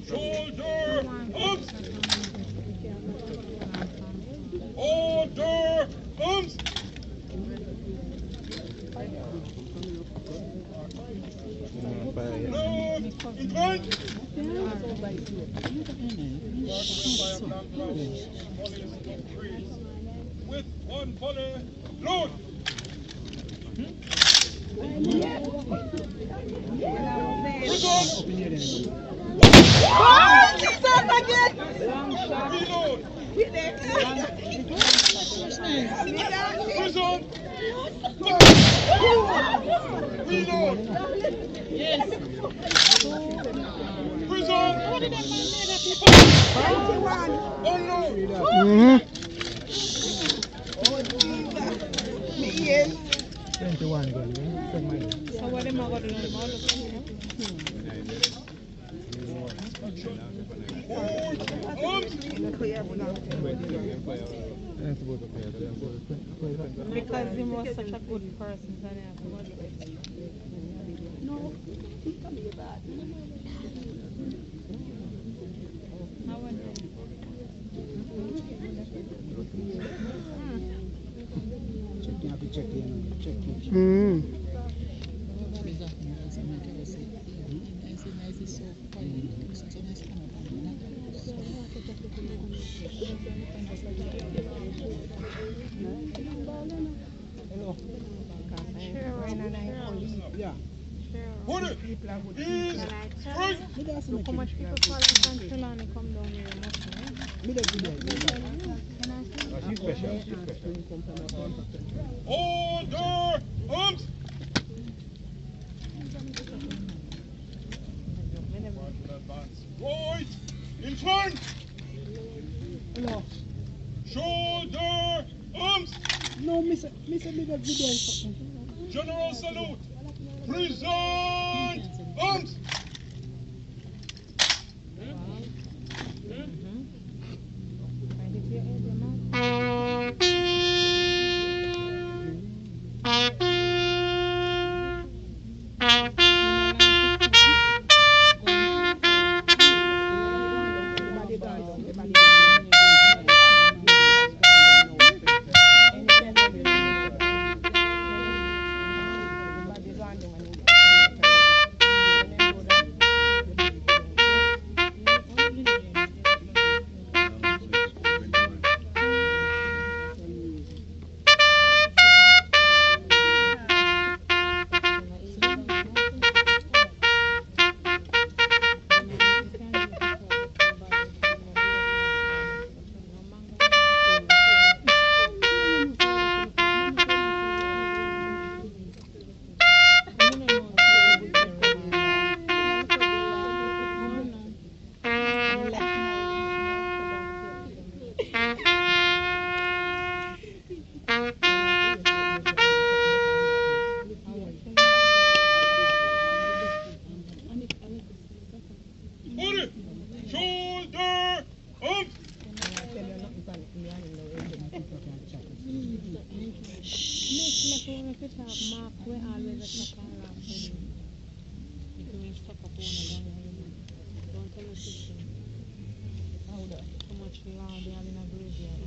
Shoulder arms. Order arms. No, in front. With one volley, load. Reload. Prison. Reload. Yes. Prison. Unload. Yes. 21 again. So what am I going to do? Because he was such a good person, so I have to work with him. No, he can be bad. How was it? You have to check in. Check in. Hello. Yeah. Put it. Is free. Look how much people fall in Central and come down here. She's special. She's special. Order arms. Right in front. Hello. Shoulder arms. No, Mr. Bigger video. General salute. Present arms. Shoulder arms. Mark, we always attack around him. If we stuck up on don't tell us this thing. How much land they have in a graveyard.